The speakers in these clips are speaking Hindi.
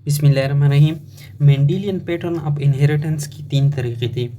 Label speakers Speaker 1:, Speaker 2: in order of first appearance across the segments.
Speaker 1: बिस्मिल्लाहिर्रहमानिर्रहीम। मेंडेलियन पैटर्न ऑफ इनहेरिटेंस की 3 तरीके थे।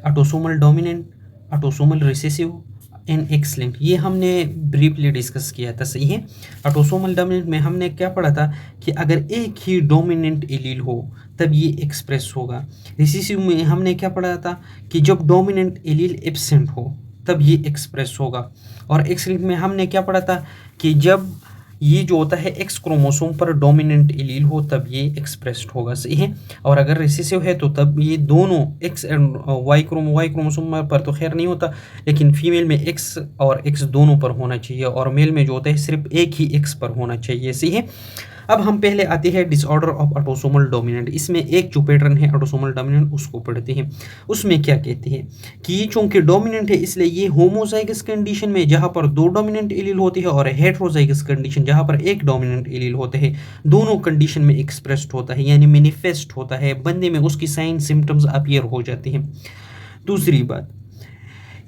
Speaker 1: Autosomal dominant, autosomal recessive and x linked. ये हमने ब्रीफली डिस्कस किया था, सही है। ऑटोसोमल डोमिनेंट में हमने क्या पढ़ा था कि अगर एक ही डोमिनेंट एलील हो तब ये एक्सप्रेस होगा। रिसेसिव में हमने क्या पढ़ा था कि जब डोमिनेंट एलील एब्सेंट हो तब ये एक्सप्रेस होगा। और एक्स लिंक्ड में हमने क्या पढ़ा था कि जब ये जो होता है एक्स क्रोमोसोम पर डोमिनेंट एलील हो तब ये एक्सप्रेस्ड होगा, सही है। और अगर रिसेसिव है तो तब ये दोनों एक्स एंड वाई क्रोमोसोम पर तो खैर नहीं होता, लेकिन फीमेल में एक्स और एक्स दोनों पर होना चाहिए और मेल में जो होता है सिर्फ एक ही एक्स पर होना चाहिए, सही है। अब हम पहले आते हैं डिसऑर्डर ऑफ ऑटोसोमल डोमिनेंट। इसमें एक जो पैटर्न है ऑटोसोमल डोमिनेंट उसको पढ़ते हैं। उसमें क्या कहते हैं कि ये चूंकि डोमिनेंट है इसलिए ये होमोजाइगस कंडीशन में जहां पर 2 डोमिनेंट एलील होती है और हेटेरोजाइगस कंडीशन जहां पर एक डोमिनेंट एलील होते हैं, दोनों कंडीशन में एक्सप्रेस्ड होता है, यानी मैनिफेस्ट होता है, बंदे में उसकी साइन सिम्टम्स अपीयर हो जाते हैं। दूसरी बात,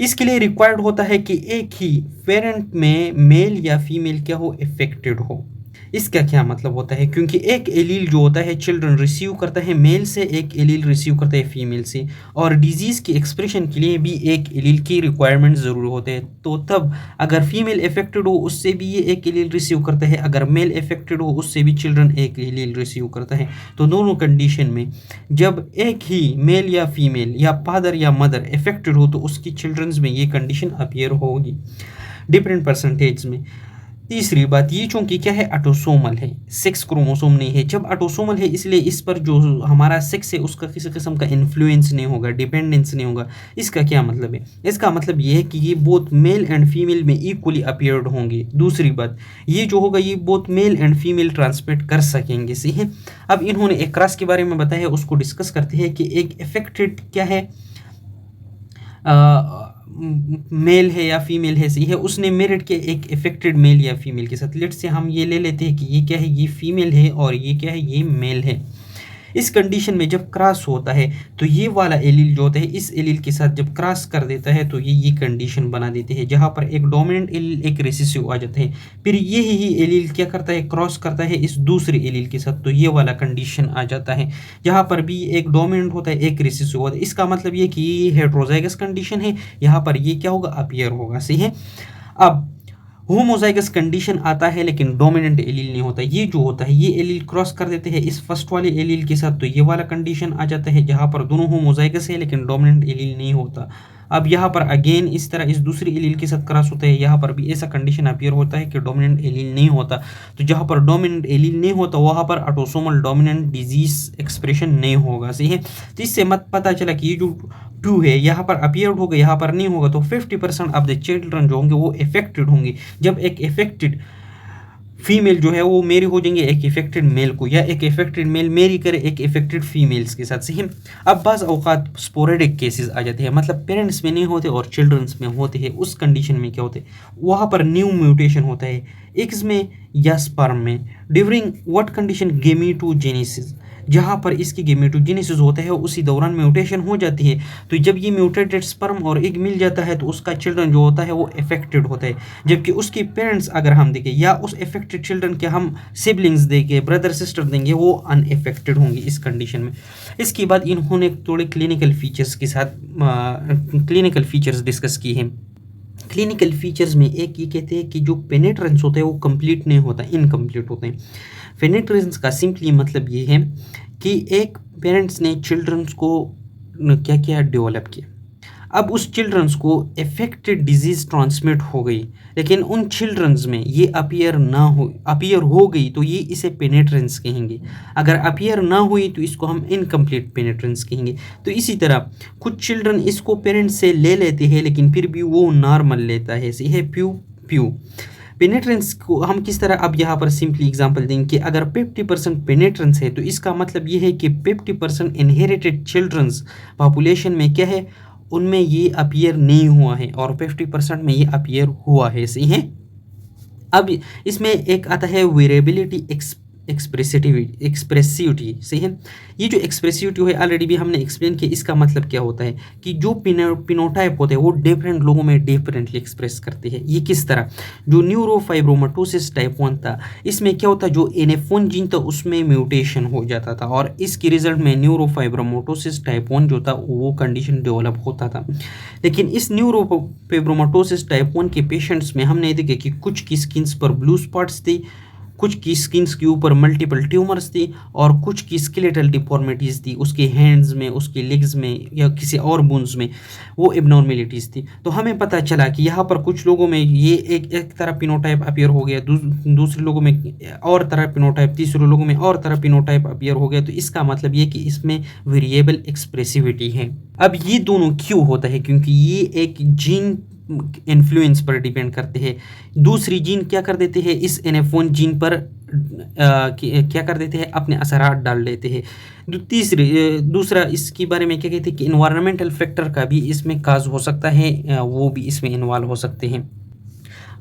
Speaker 1: इसके लिए रिक्वायर्ड होता है कि एक ही पेरेंट में मेल या फीमेल क्या हो, इफेक्टेड हो। इसका क्या मतलब होता है, क्योंकि एक एलील जो होता है चिल्ड्रन रिसीव करता है मेल से, एक एलील रिसीव करता है फीमेल से, और डिजीज़ की एक्सप्रेशन के लिए भी एक एलील की रिक्वायरमेंट ज़रूर होते हैं। तो तब अगर फीमेल इफेक्टेड हो उससे भी ये एक एलील रिसीव करता है, अगर मेल इफेक्टेड हो उससे भी चिल्ड्रन एक एलील रिसीव करता है। तो दोनों कंडीशन में जब एक ही मेल या फीमेल या फादर या मदर इफेक्टेड हो तो उसकी चिल्ड्रंस में ये कंडीशन अपीयर होगी डिफरेंट परसेंटेज में। तीसरी बात, ये चूंकि क्या है ऑटोसोमल है, सेक्स क्रोमोसोम नहीं है। जब ऑटोसोमल है इसलिए इस पर जो हमारा सेक्स है उसका किसी किस्म का इन्फ्लुएंस नहीं होगा, डिपेंडेंस नहीं होगा। इसका क्या मतलब है, इसका मतलब ये है कि ये बोथ मेल एंड फीमेल में इक्वली अपीयर्ड होंगे। दूसरी बात, ये जो होगा ये both male and female transmit कर सकेंगे, सही है। अब इन्होंने एक क्रॉस के बारे में बताया, उसको डिस्कस करते हैं कि एक इफेक्टेड क्या है, मेल है या फीमेल है, सही है। उसने मेरिट के एक इफेक्टेड मेल या फीमेल के साथ, लेट से हम ये ले लेते हैं कि ये क्या है, ये फीमेल है और ये क्या है, ये मेल है। इस कंडीशन में जब क्रॉस होता है तो ये वाला एलील जो होता है इस एलील के साथ जब क्रॉस कर देता है तो ये कंडीशन बना देते हैं जहाँ पर एक डोमिनेंट एलील एक रिसेसिव आ जाता है। फिर यही ही एलील क्या करता है, क्रॉस करता है इस दूसरे एलील के साथ, तो ये वाला कंडीशन आ जाता है जहाँ पर भी एक डोमिनेंट होता है एक रिसेसिव होता है। इसका मतलब ये कि ये हेटेरोजाइगस कंडीशन है, यहाँ पर ये क्या होगा, अपीयर होगा, सही है। अब होमोजाइगस कंडीशन आता है लेकिन डोमिनेंट एलील नहीं होता। ये जो होता है ये एलील क्रॉस कर देते हैं इस फर्स्ट वाले एलील के साथ, तो ये वाला कंडीशन आ जाता है जहाँ पर दोनों होमोजाइगस है लेकिन डोमिनेंट एलील नहीं होता। अब यहाँ पर अगेन इस तरह इस दूसरी एलील के साथ क्रॉस होता है, यहाँ पर भी ऐसा कंडीशन अपीयर होता है कि डोमिनेंट एलील नहीं होता। तो जहाँ पर डोमिनेंट एलील नहीं होता वहाँ पर ऑटोसोमल डोमिनेंट डिजीज एक्सप्रेशन नहीं होगा, सही है। तो इससे मत पता चला कि ये जो 2 है यहाँ पर अपीयर्ड होगा यहाँ पर नहीं होगा, तो 50% ऑफ द चिल्ड्रन जो होंगे वो इफेक्टेड होंगे। जब एक इफेक्टेड फीमेल जो है वो मेरी हो जाएंगे एक इफेक्टेड मेल को, या एक इफेक्टेड मेल मेरी करे एक इफेक्टेड फीमेल्स के साथ, सही। अब बाज़ औक़ात स्पोरेडिक केसेस आ जाते हैं, मतलब पेरेंट्स में नहीं होते और चिल्ड्रंस में होते हैं। उस कंडीशन में क्या होते हैं, वहाँ पर न्यू म्यूटेशन होता है एग्स में या स्पर्म में ड्यूरिंग व्हाट कंडीशन, गेमेटोजेनेसिस। जहाँ पर इसकी गेमेटोजेनेसिस होता है उसी दौरान म्यूटेशन हो जाती है। तो जब ये म्यूटेटेड स्पर्म और एग मिल जाता है तो उसका चिल्ड्रन जो होता है वो इफेक्टेड होता है, जबकि उसके पेरेंट्स अगर हम देखें या उस इफेक्टेड चिल्ड्रन के हम सिबलिंग्स देंगे, ब्रदर सिस्टर देंगे, वो अनइफेक्टेड होंगे इस कंडीशन में। इसके बाद इन्होंने थोड़े क्लिनिकल फीचर्स के साथ क्लिनिकल फीचर्स डिस्कस की हैं। क्लिनिकल फीचर्स में एक ये कहते हैं कि जो पेनेट्रेंस होता है वो कंप्लीट नहीं होता, इनकम्प्लीट होते हैं। पेनेट्रेंस का सिंपली मतलब ये है कि एक पेरेंट्स ने चिल्ड्रंस को क्या किया, डेवलप किया। अब उस चिल्ड्रंस को इफेक्टेड डिजीज़ ट्रांसमिट हो गई, लेकिन उन चिल्ड्रंस में ये अपीयर हो गई तो ये इसे पेनेट्रेंस कहेंगे। अगर अपीयर ना हुई तो इसको हम इनकम्प्लीट पेनेट्रेंस कहेंगे। तो इसी तरह कुछ चिल्ड्रन इसको पेरेंट्स से ले लेते हैं लेकिन फिर भी वो नॉर्मल लेता है, सही है, प्यू पेनेट्रेंस को हम किस तरह, अब यहाँ पर सिंपली एग्जांपल देंगे कि अगर 50% पेनेट्रेंस है तो इसका मतलब ये है कि 50% इनहेरिटेड चिल्ड्रंस पॉपुलेशन में क्या है, उनमें ये अपीयर नहीं हुआ है और 50% में ये अपीयर हुआ है, सही है। अब इसमें एक आता है वेरिएबिलिटी एक्सप्रेसिविटी सही है। ये जो एक्सप्रेसिविटी है ऑलरेडी भी हमने एक्सप्लेन किया, इसका मतलब क्या होता है कि जो पिनोटाइप होते हैं वो डिफरेंट लोगों में डिफरेंटली एक्सप्रेस करते हैं। ये किस तरह, जो न्यूरोफाइब्रोमाटोसिस टाइप 1 था इसमें क्या होता, जो NF1 जीन था उसमें म्यूटेशन हो जाता था और इसके रिजल्ट में न्यूरोफाइब्रोमाटोसिस टाइप 1 जो था वो कंडीशन डेवलप होता था। लेकिन इस न्यूरोफाइब्रोमाटोसिस टाइप 1 के पेशेंट्स में हमने देखा कि कुछ की स्किन्स पर ब्लू स्पॉट्स थी, कुछ की स्किन्स के ऊपर मल्टीपल ट्यूमर्स थी और कुछ की स्केलेटल डिफॉर्मिटीज़ थी, उसके हैंड्स में, उसके लेग्स में या किसी और बोन्स में वो एबनॉर्मेलिटीज़ थी। तो हमें पता चला कि यहाँ पर कुछ लोगों में ये एक तरह पिनोटाइप अपीयर हो गया, दूसरे लोगों में और तरह पिनोटाइप, तीसरे लोगों में और तरह पिनोटाइप अपीयर हो गया। तो इसका मतलब ये कि इसमें वेरिएबल एक्सप्रेसिविटी है। अब ये दोनों क्यों होता है, क्योंकि ये एक जीन इन्फ्लुएंस पर डिपेंड करते हैं। दूसरी जीन क्या कर देते हैं, इस NF1 जीन पर क्या कर देते हैं, अपने असरात डाल देते हैं। दूसरा इसके बारे में क्या कहते हैं कि इन्वायरमेंटल फैक्टर का भी इसमें काज हो सकता है, वो भी इसमें इन्वॉल्व हो सकते हैं।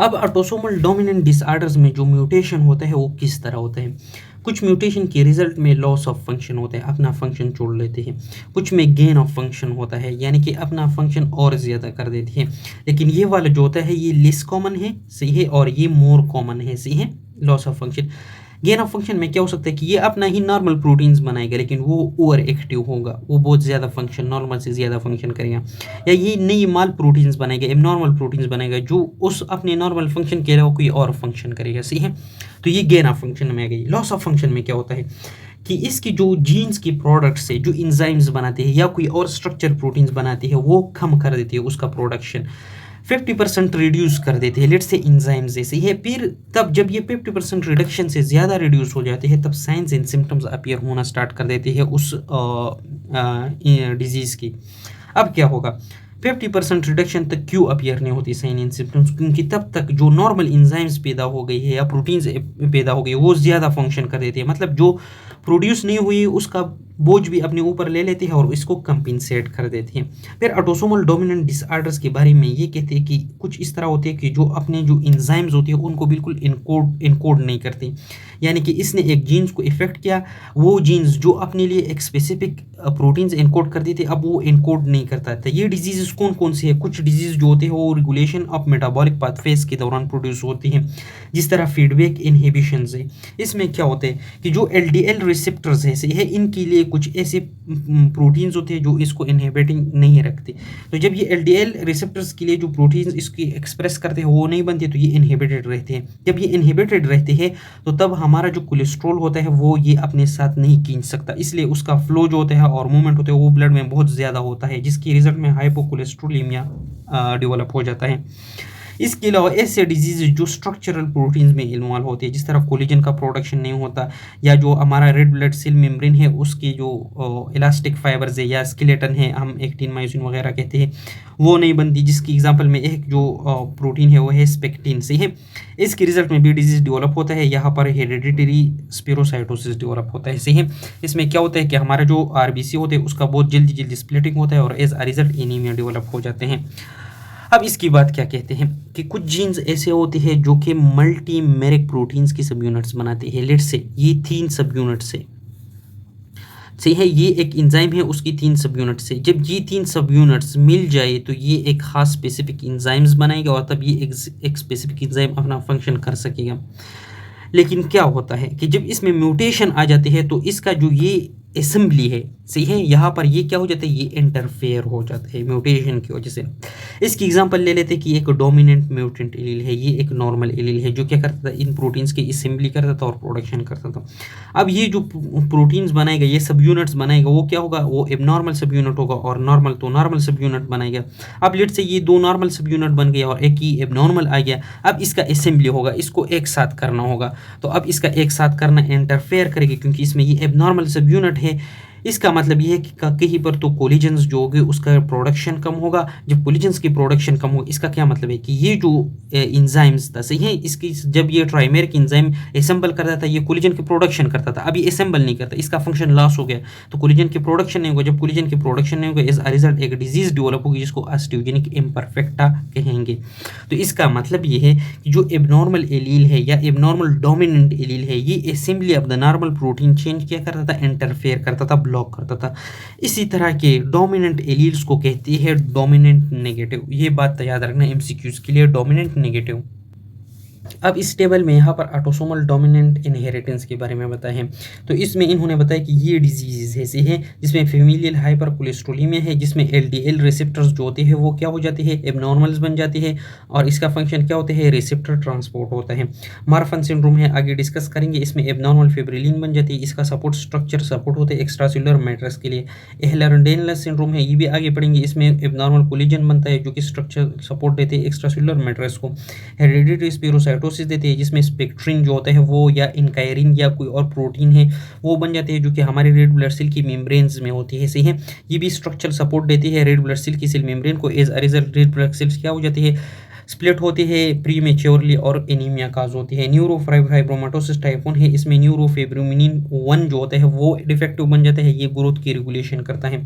Speaker 1: अब ऑटोसोमल डोमिनेंट डिसऑर्डर्स में जो म्यूटेशन होता है वो किस तरह होता है। कुछ म्यूटेशन के रिजल्ट में लॉस ऑफ फंक्शन होता है, अपना फंक्शन छोड़ लेते हैं। कुछ में गेन ऑफ फंक्शन होता है, यानी कि अपना फंक्शन और ज़्यादा कर देते हैं। लेकिन ये वाला जो होता है ये लेस कॉमन है, सही है, और ये मोर कॉमन है, सही है। Loss of function, gain of function में क्या हो सकता है कि ये अपना ही नॉर्मल प्रोटीन्स बनाएगा लेकिन वो ओवर एक्टिव होगा, वो बहुत ज़्यादा फंक्शन, नॉर्मल से ज़्यादा फंक्शन करेगा। या ये नई माल प्रोटीन्स बनाएगा, एबनॉर्मल प्रोटीन्स बनाएगा जो उस अपने नॉर्मल फंक्शन के अलावा कोई और फंक्शन करेगा, सही है। तो ये गेन ऑफ फंक्शन में आ गई। लॉस ऑफ फंक्शन में क्या होता है कि इसकी जो जीन्स की प्रोडक्ट्स से जो इंजाइम्स बनाते हैं या कोई और स्ट्रक्चर प्रोटीन्स बनाते हैं वो कम कर देती है, उसका प्रोडक्शन 50% रिड्यूस कर देते हैं, लेट्स से इंजाइम्स जैसे है। फिर तब जब ये 50% रिडक्शन से ज़्यादा रिड्यूस हो जाते हैं तब साइंस एंड सिम्टम्स अपीयर होना स्टार्ट कर देते हैं उस डिजीज़ की। अब क्या होगा, 50% रिडक्शन तक क्यों अपीयर नहीं होती साइन एंड सिम्टम्स, क्योंकि तब तक जो नॉर्मल इंजाइम्स पैदा हो गई है या प्रोटीन्स पैदा हो गई वो ज़्यादा फंक्शन कर देती है। मतलब जो प्रोड्यूस नहीं हुई उसका बोझ भी अपने ऊपर ले लेते हैं और इसको कंपेंसेट कर देते हैं। फिर ऑटोसोमल डोमिनेंट डिसऑर्डर्स के बारे में ये कहते हैं कि कुछ इस तरह होते हैं कि जो अपने जो इंजाइम्स होती है उनको बिल्कुल इनकोड नहीं करते, यानी कि इसने एक जीन्स को इफेक्ट किया, वो जीन्स जो अपने लिए एक स्पेसिफिक प्रोटीन्स इनकोड करती थी अब वो इनकोड नहीं करता था। ये डिजीज़ कौन कौन सी है, कुछ डिजीज़ जो होते हैं वो रेगुलेशन ऑफ मेटाबॉलिक पाथवेज के दौरान प्रोड्यूस होती हैं, जिस तरह फीडबैक इनहिबिशन है। इसमें क्या होता है कि जो LDL रिसेप्टर्स है इनके लिए कुछ ऐसे प्रोटीन्स होते हैं जो इसको इनहिबिटिंग नहीं रखते। तो जब ये LDL रिसेप्टर्स के लिए जो प्रोटीन्स इसकी एक्सप्रेस करते हैं वो नहीं बनते तो ये इनहिबिटेड रहते हैं। जब ये इनहिबिटेड रहते हैं तो तब हमारा जो कोलेस्ट्रॉल होता है वो ये अपने साथ नहीं खींच सकता, इसलिए उसका फ्लो जो होता है और मूवमेंट होता है वो ब्लड में बहुत ज़्यादा होता है, जिसके रिजल्ट में हाइपोकोलेस्ट्रोलेमिया डेवलप हो जाता है। इसके अलावा ऐसे डिजीज जो स्ट्रक्चरल प्रोटीन्स में इन्वॉल्व होते हैं, जिस तरह कोलेजन का प्रोडक्शन नहीं होता या जो हमारा रेड ब्लड सेल मेम्ब्रेन है उसके जो इलास्टिक फाइबर्स है या स्केलेटन है, हम एक्टिन मायोसिन वगैरह कहते हैं, वो नहीं बनती, जिसकी एग्जांपल में एक जो प्रोटीन है वो है स्पेक्टिन, सही है। इसके रिजल्ट में भी डिजीज डेवलप होता है। यहाँ पर हेरिडिटरी स्पेरोसाइटोसिस डेवलप होता है, सही है। इसमें क्या होता है कि हमारा जो RBC होते हैं उसका बहुत जल्दी स्प्लिटिंग होता है और as a result anaemia develop हो जाते हैं। अब इसकी बात क्या कहते हैं कि कुछ जीन्स ऐसे होते हैं जो कि मल्टीमेरिक प्रोटीन्स की सब यूनिट्स बनाते हैं। लेट्स से ये 3 सब यूनिट्स है, सही है, ये एक एंजाइम है उसकी 3 सब यूनिट्स है। जब ये 3 सब यूनिट्स मिल जाए तो ये एक खास स्पेसिफिक एंजाइम्स बनाएगा और तब ये एक स्पेसिफिक एंजाइम अपना फंक्शन कर सकेगा। लेकिन क्या होता है कि जब इसमें म्यूटेशन आ जाते हैं तो इसका जो ये असेंबली है, सही है, यहाँ पर ये क्या हो जाता है, ये इंटरफेयर हो जाता है म्यूटेशन की वजह से। इसकी एग्जांपल ले लेते हैं कि एक डोमिनेंट म्यूटेंट एलील है, ये एक नॉर्मल एलील है जो क्या करता था, इन प्रोटीन्स की असेंबली करता था और प्रोडक्शन करता था। अब ये जो प्रोटीन्स बनाएगा, ये सब यूनिट्स बनाएगा, वो क्या होगा, वो एबनॉर्मल सब यूनिट होगा और नॉर्मल तो नॉर्मल सब यूनिट बनाएगा। अब लेट से ये 2 नॉर्मल सब यूनिट बन गया और एक ही एबनॉर्मल आ गया। अब इसका असेंबली होगा, इसको एक साथ करना होगा। तो अब इसका एक साथ करना इंटरफेयर करेगी क्योंकि इसमें ये एबनॉर्मल सब यूनिट है, इसका मतलब ये है कि कहीं पर तो कोलिजन्स जो होंगे उसका प्रोडक्शन कम होगा। जब कोलिजन्स की प्रोडक्शन कम हो, इसका क्या मतलब है कि ये जो एंजाइम्स था, सही है, इसकी जब ये ट्राइमेरिक एंजाइम असेंबल करता था, ये कोलिजन की प्रोडक्शन करता था, अभी असेंबल नहीं करता, इसका फंक्शन लॉस हो गया, तो कोलिजन की प्रोडक्शन नहीं होगा। जब कोलिजन की प्रोडक्शन नहीं होगा, एज अ रिजल्ट एक डिजीज डेवलप होगी जिसको ऑस्टियोजेनिक इम्परफेक्टा कहेंगे। तो इसका मतलब ये है कि जो एबनॉर्मल एलील है या एबनॉर्मल डोमिनेंट एलील है, ये assembly of the normal protein change क्या करता था, इंटरफेयर करता था, ब्लॉक करता था। इसी तरह के डोमिनेंट एलील्स को कहती है डोमिनेंट नेगेटिव। ये बात याद रखना एमसीक्यूज के लिए, डोमिनेंट नेगेटिव। अब इस टेबल में यहाँ पर ऑटोसोमल डोमिनेंट इनहेरिटेंस के बारे में बताया है। तो इसमें इन्होंने बताया कि ये डिजीज ऐसे हैं जिसमें फेमिलियल हाइपर कोलेस्ट्रोलीमिया है, जिसमें एलडीएल रिसेप्टर्स जो होते हैं वो क्या हो जाते हैं, एबनॉर्मल्स बन जाते हैं, और इसका फंक्शन क्या होता है, रिसेप्टर ट्रांसपोर्ट होता है। मार्फन सिंड्रोम है, आगे डिस्कस करेंगे, इसमें एबनॉर्मल फिब्रिलिन बन जाती है, इसका सपोर्ट स्ट्रक्चर सपोर्ट होते हैं एक्स्ट्रासेलुलर मैट्रिक्स के लिए। एहलर-डानियस सिंड्रोम है, ये भी आगे पढ़ेंगे, इसमें एबनॉर्मल कोलेजन बनता है जो कि स्ट्रक्चर सपोर्ट देते हैं एक्स्ट्रासेलुलर मैट्रिक्स को। हेरेडिटरी स्पेरोसाइटोसिस देते हैं जिसमें स्पेक्ट्रिन जो होता है वो या इनकायरिन या कोई और प्रोटीन है वो बन जाते हैं जो कि हमारे रेड ब्लड सेल की मेम्ब्रेन्स में होती है, सही है। ये भी स्ट्रक्चर सपोर्ट देती है रेड ब्लड सेल की सेल मेम्ब्रेन को। As a result red blood cells क्या हो जाती है, स्प्लिट होती है प्रीमेच्योरली और एनीमिया काज होती है। न्यूरोफाइब्रोमाटोसिस टाइप 1 है, इसमें न्यूरोफिब्रोमिनिन 1 जो होता है वो डिफेक्टिव बन जाता है, ये ग्रोथ की रेगुलेशन करता है।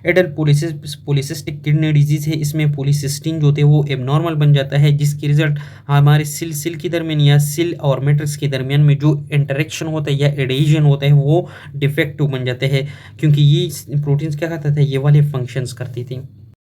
Speaker 1: एडल्ट पॉलीसिस्टिक किडनी डिजीज है, इसमें पॉलीसिस्टीन जो होते हैं वो एबनॉर्मल बन जाता है, जिसकी रिजल्ट हमारे सिल के दरमियान या सिल और मैट्रिक्स के दरमियान में जो इंटरेक्शन होता है या एडेशन होता है वो डिफेक्टिव बन जाते हैं, क्योंकि ये प्रोटीन्स क्या करते थे, ये वाले फंक्शंस करती थी।